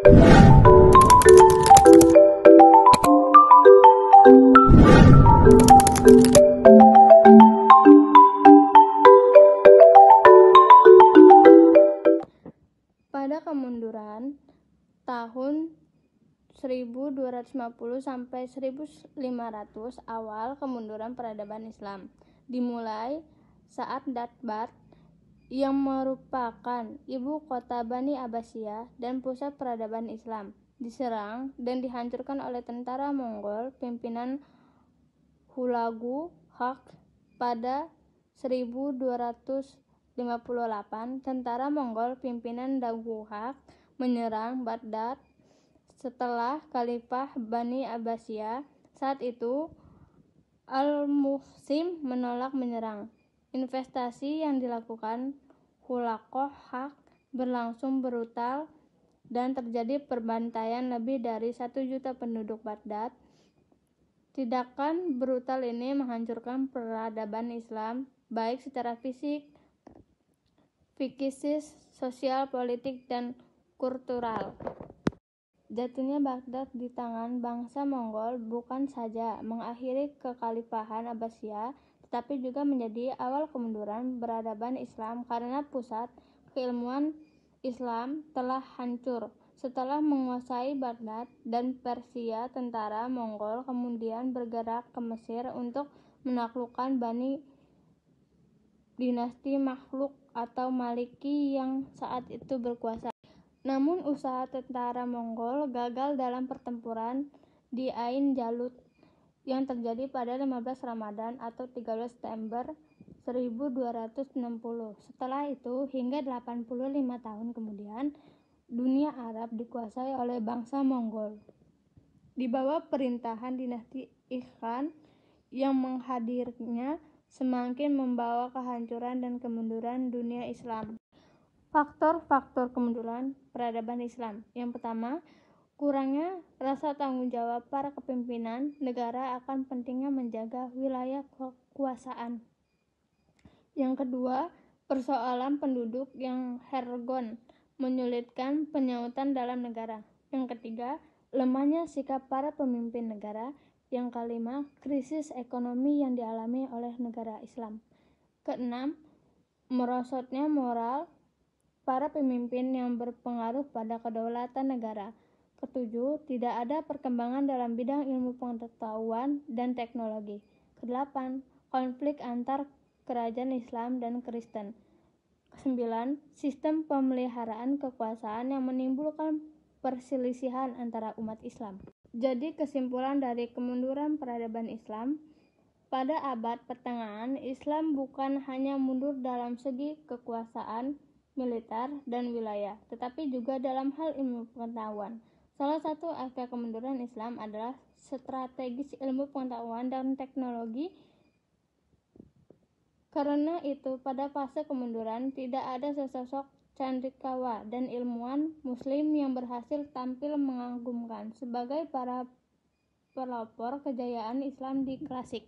Pada kemunduran tahun 1250 sampai 1500 awal kemunduran peradaban Islam dimulai saat Datbad yang merupakan ibu kota Bani Abbasiyah dan pusat peradaban Islam diserang dan dihancurkan oleh tentara Mongol pimpinan Hulagu Khan. Pada 1258, tentara Mongol pimpinan Dagu Khan menyerang Baghdad setelah Khalifah Bani Abbasiyah saat itu Al-Muhsin menolak menyerang. Investasi yang dilakukan Hulagu Khan berlangsung brutal dan terjadi pembantaian lebih dari 1 juta penduduk Baghdad. Tindakan brutal ini menghancurkan peradaban Islam baik secara fisik, psikis, sosial, politik, dan kultural. Jatuhnya Baghdad di tangan bangsa Mongol bukan saja mengakhiri kekhalifahan Abbasiyah, tetapi juga menjadi awal kemunduran peradaban Islam karena pusat keilmuan Islam telah hancur. Setelah menguasai Baghdad dan Persia, tentara Mongol kemudian bergerak ke Mesir untuk menaklukkan Bani dinasti Makhluk atau Maliki yang saat itu berkuasa. Namun usaha tentara Mongol gagal dalam pertempuran di Ain Jalut yang terjadi pada 15 Ramadan atau 13 September 1260. Setelah itu, hingga 85 tahun kemudian, dunia Arab dikuasai oleh bangsa Mongol di bawah perintahan dinasti Ikhan yang menghadirnya semakin membawa kehancuran dan kemunduran dunia Islam. Faktor-faktor kemunduran peradaban Islam. Yang pertama, kurangnya rasa tanggung jawab para kepemimpinan negara akan pentingnya menjaga wilayah kekuasaan. Yang kedua, persoalan penduduk yang heterogen menyulitkan penyautan dalam negara. Yang ketiga, lemahnya sikap para pemimpin negara. Yang kelima, krisis ekonomi yang dialami oleh negara Islam. Keenam, merosotnya moral para pemimpin yang berpengaruh pada kedaulatan negara. Ketujuh, tidak ada perkembangan dalam bidang ilmu pengetahuan dan teknologi. Kedelapan, konflik antar kerajaan Islam dan Kristen. Kesembilan, sistem pemeliharaan kekuasaan yang menimbulkan perselisihan antara umat Islam. Jadi kesimpulan dari kemunduran peradaban Islam, pada abad pertengahan Islam bukan hanya mundur dalam segi kekuasaan, militer, dan wilayah, tetapi juga dalam hal ilmu pengetahuan. Salah satu efek kemunduran Islam adalah strategis ilmu pengetahuan dan teknologi. Karena itu, pada fase kemunduran tidak ada sesosok candikawa dan ilmuwan muslim yang berhasil tampil mengagumkan sebagai para pelopor kejayaan Islam di klasik.